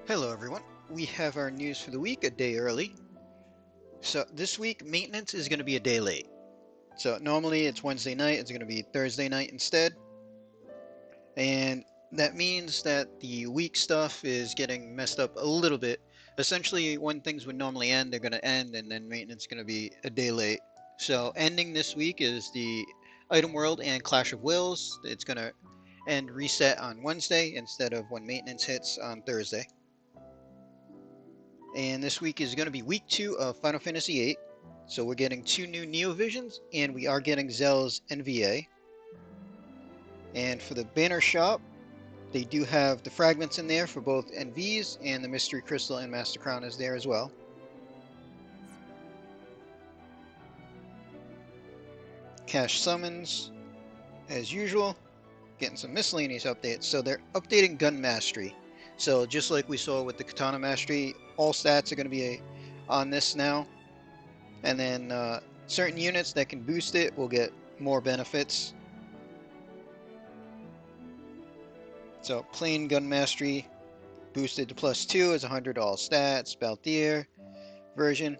Hello everyone, we have our news for the week a day early. So this week maintenance is going to be a day late. So normally it's Wednesday night, it's going to be Thursday night instead. And that means that the week stuff is getting messed up a little bit. Essentially when things would normally end, they're going to end and then maintenance is going to be a day late. So ending this week is the Item World and Clash of Wills. It's going to end reset on Wednesday instead of when maintenance hits on Thursday. And this week is going to be week 2 of Final Fantasy VIII. So we're getting 2 new Neo Visions, and we are getting Zell's NVA. And for the banner shop, they do have the fragments in there for both NVs, and the Mystery Crystal and Master Crown is there as well. Cash summons, as usual, getting some miscellaneous updates. So they're updating Gun Mastery. So just like we saw with the Katana Mastery, all stats are going to be on this now. And then certain units that can boost it will get more benefits. So plain gun mastery boosted to +2 is 100 to all stats. Balthier version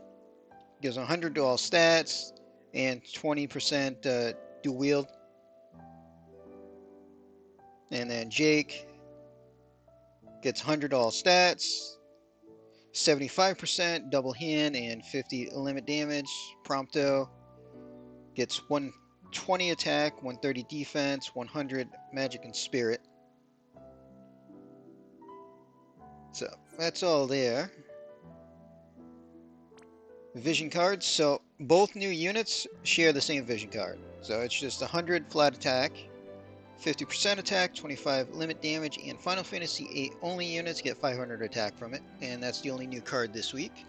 gives 100 to all stats and 20% dual wield. And then Jake gets 100 to all stats, 75% double hand and 50 limit damage. Prompto gets 120 attack, 130 defense, 100 magic and spirit. So that's all there. Vision cards. So both new units share the same vision card. So it's just 100 flat attack, 50% attack, 25 limit damage, and Final Fantasy VIII only units get 500 attack from it. And that's the only new card this week.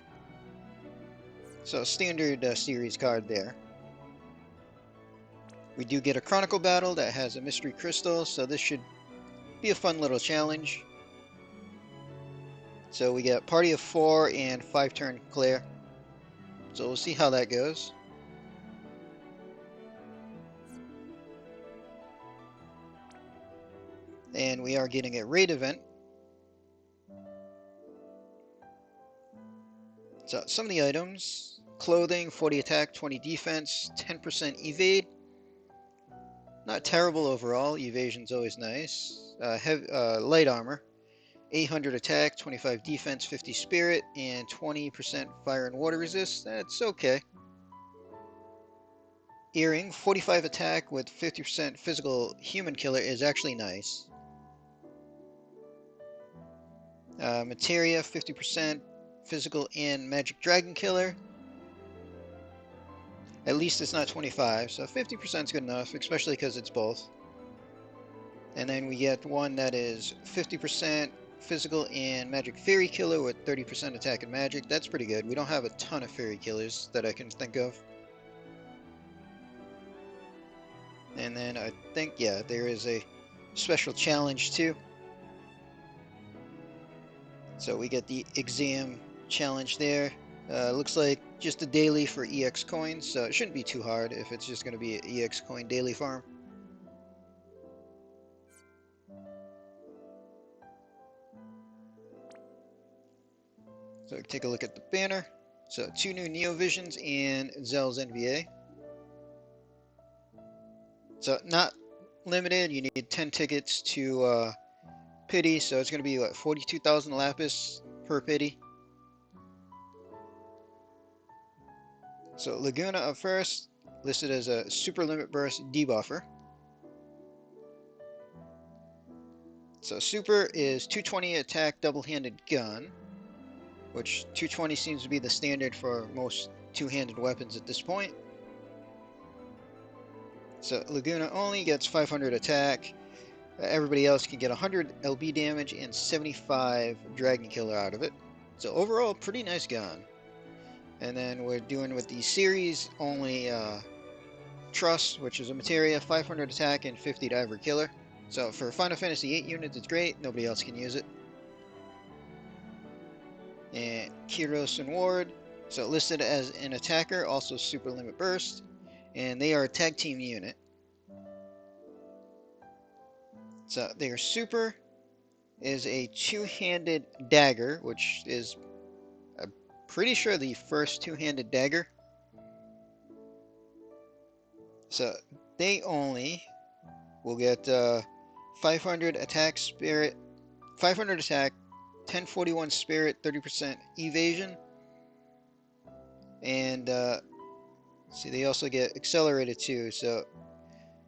So standard series card there. We do get a Chronicle Battle that has a Mystery Crystal, so this should be a fun little challenge. So we get party of 4 and 5 turn clear. So we'll see how that goes. And we are getting a raid event. So some of the items: clothing, 40 attack, 20 defense, 10% evade. Not terrible overall. Evasion's always nice. Light armor, 800 attack, 25 defense, 50 spirit, and 20% fire and water resist. That's okay. Earring, 45 attack with 50% physical human killer is actually nice. Materia, 50% physical and magic dragon killer. At least it's not 25, so 50% is good enough, especially because it's both. And then we get one that is 50% physical and magic fairy killer with 30% attack and magic. That's pretty good. We don't have a ton of fairy killers that I can think of. And then I think, yeah, there is a special challenge too. So we get the exam challenge there. Looks like just a daily for EX coins, so it shouldn't be too hard if it's just going to be an EX coin daily farm. So take a look at the banner. So 2 new Neo Visions and Zell's NVA. So not limited, you need 10 tickets to pity, so it's going to be what, 42,000 lapis per pity. So Laguna up first, listed as a super limit burst debuffer. So super is 220 attack double-handed gun, which 220 seems to be the standard for most two-handed weapons at this point. So Laguna only gets 500 attack. Everybody else can get 100 LB damage and 75 dragon killer out of it. So overall, pretty nice gun. And then we're doing with the series only Trust, which is a materia, 500 attack and 50 diver killer. So for Final Fantasy VIII units, it's great. Nobody else can use it. And Kiros and Ward, so listed as an attacker, also super limit burst, and they are a tag team unit. So they are super, is a two-handed dagger, which is, I'm pretty sure, the first two-handed dagger. So they only will get 500 attack spirit, 500 attack, 1041 spirit, 30% evasion, and see, they also get accelerated too. So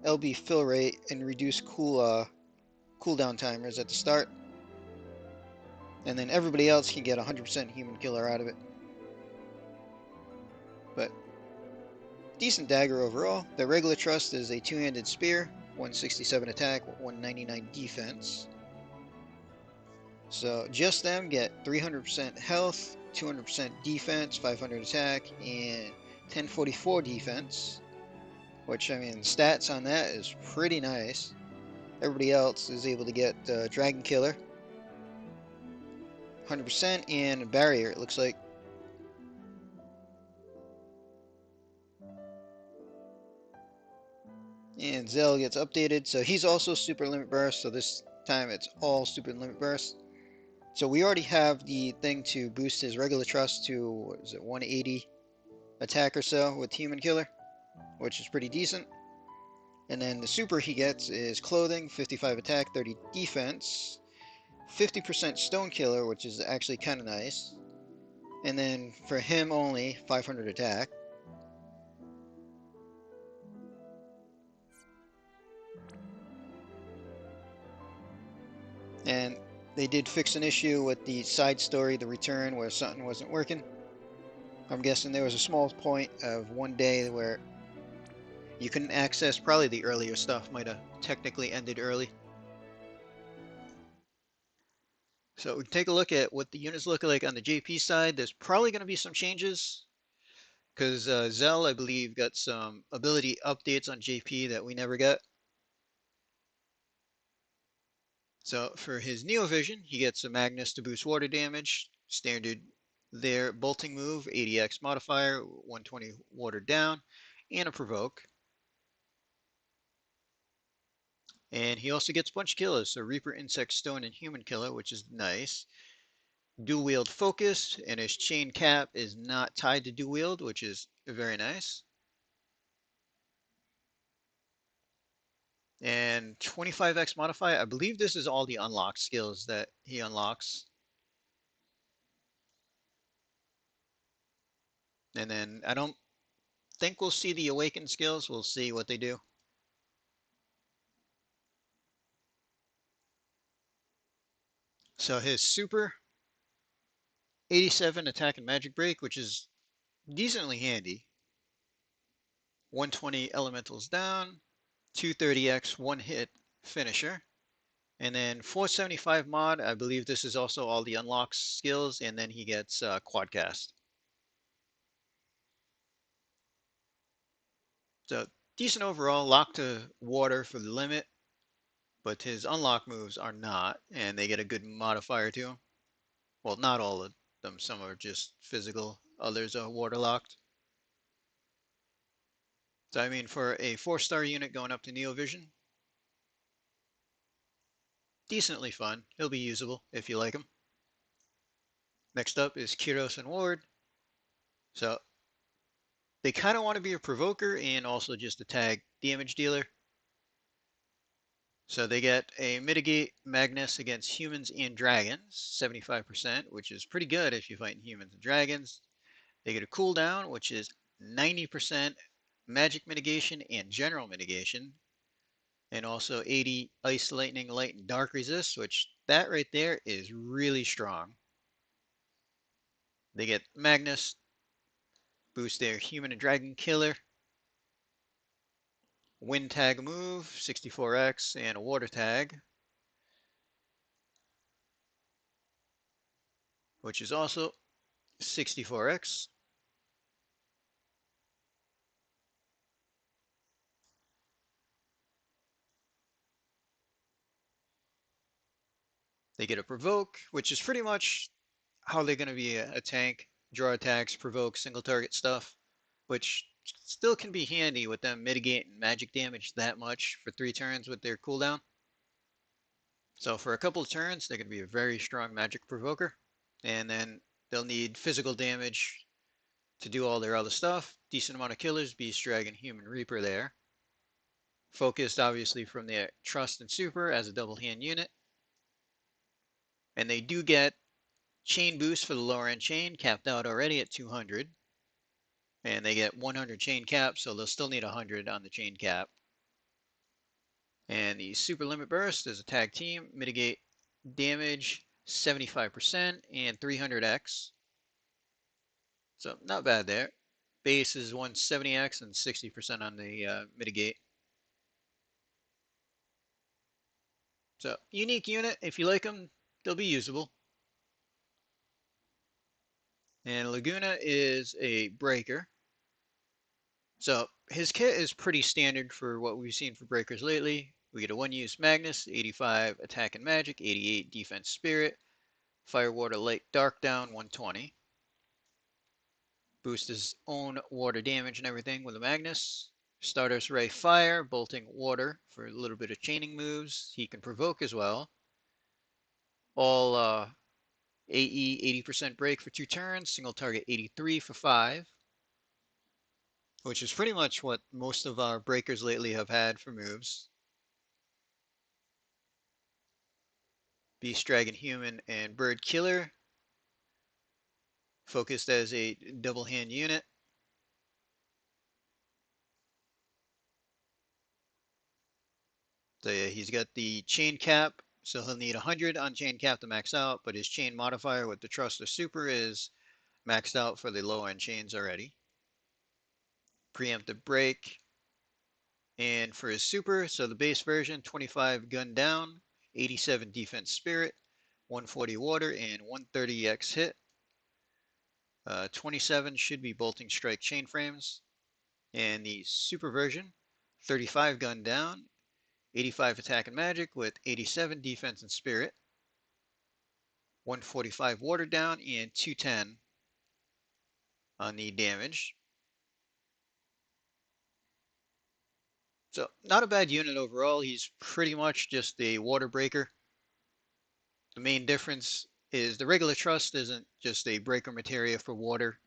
LB fill rate and reduce cooldown timers at the start, and then everybody else can get 100% human killer out of it. But decent dagger overall. The regular trust is a two-handed spear, 167 attack, 199 defense. So just them get 300% health, 200% defense, 500 attack, and 1044 defense. Which, I mean, stats on that is pretty nice. Everybody else is able to get Dragon Killer, 100%, and Barrier, it looks like. And Zell gets updated, so he's also Super Limit Burst, so this time it's all Super Limit Burst. So we already have the thing to boost his regular trust to, what is it, 180 attack or so with Human Killer, which is pretty decent. And then the super he gets is Clothing, 55 attack, 30 defense, 50% Stone Killer, which is actually kind of nice. And then for him only, 500 attack. And they did fix an issue with the side story, The Return, where something wasn't working. I'm guessing there was a small point of one day where you couldn't access, probably the earlier stuff might have technically ended early. So we can take a look at what the units look like on the JP side. There's probably going to be some changes because Zell, I believe, got some ability updates on JP that we never got. So for his Neo Vision, he gets a Magnus to boost water damage, standard there, bolting move, 80x modifier, 120 water down, and a provoke. And he also gets bunch killers, so Reaper, Insect, Stone, and Human Killer, which is nice. Dual wield focus, and his chain cap is not tied to dual wield, which is very nice. And 25x modifier, I believe this is all the unlocked skills that he unlocks. And then I don't think we'll see the awakened skills. We'll see what they do. So his super, 87 attack and magic break, which is decently handy. 120 elementals down, 230x one hit finisher. And then 475 mod, I believe this is also all the unlocked skills, and then he gets quadcast. So decent overall, lock to water for the limit, but his unlock moves are not, and they get a good modifier to them. Well, not all of them, some are just physical, others are water locked. So I mean, for a 4-star unit going up to Neo Vision, decently fun. He'll be usable if you like him. Next up is Kiros and Ward. So they kind of want to be a provoker and also just a tag damage dealer. So they get a mitigate Magnus against humans and dragons, 75%, which is pretty good if you're fighting humans and dragons. They get a cooldown, which is 90% magic mitigation and general mitigation, and also 80 ice, lightning, light, and dark resist, which that right there is really strong. They get Magnus, boost their human and dragon killer, wind tag move, 64x, and a water tag, which is also 64x. They get a provoke, which is pretty much how they're going to be a tank. Draw attacks, provoke, single target stuff, which still can be handy with them mitigating magic damage that much for 3 turns with their cooldown. So for a couple of turns, they're going to be a very strong magic provoker. And then they'll need physical damage to do all their other stuff. Decent amount of killers, Beast, Dragon, Human, Reaper there. Focused obviously from their Trust and Super as a double hand unit. And they do get chain boost for the lower end chain, capped out already at 200. And they get 100 chain cap, so they'll still need 100 on the chain cap. And the super limit burst is a tag team, mitigate damage 75% and 300x. So not bad there. Base is 170x and 60% on the mitigate. So unique unit. If you like them, they'll be usable. And Laguna is a breaker. So his kit is pretty standard for what we've seen for breakers lately. We get a one-use Magnus, 85 attack and magic, 88 defense spirit, fire, water, light, dark down, 120. Boost his own water damage and everything with a Magnus. Stardust Ray Fire, bolting water for a little bit of chaining moves. He can provoke as well. All AE 80% break for 2 turns, single target 83 for 5. Which is pretty much what most of our breakers lately have had for moves. Beast, Dragon, Human, and Bird Killer. Focused as a double hand unit. So yeah, he's got the chain cap, so he'll need 100 on chain cap to max out, but his chain modifier with the Trust or Super is maxed out for the low end chains already. Preemptive break. And for his super, so the base version, 25 gun down, 87 defense spirit, 140 water, and 130x hit. 27 should be bolting strike chain frames. And the super version, 35 gun down, 85 attack and magic with 87 defense and spirit, 145 water down, and 210 on the damage. So not a bad unit overall. He's pretty much just a water breaker. The main difference is the regular Trust isn't just a breaker materia for water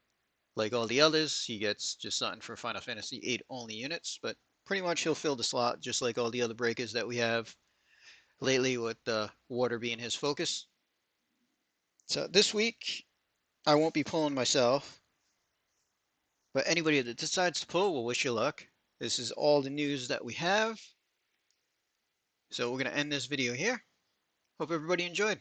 like all the others. He gets just something for Final Fantasy VIII only units, but pretty much he'll fill the slot just like all the other breakers that we have lately, with water being his focus. So this week I won't be pulling myself, but anybody that decides to pull will wish you luck. This is all the news that we have. So we're going to end this video here. Hope everybody enjoyed.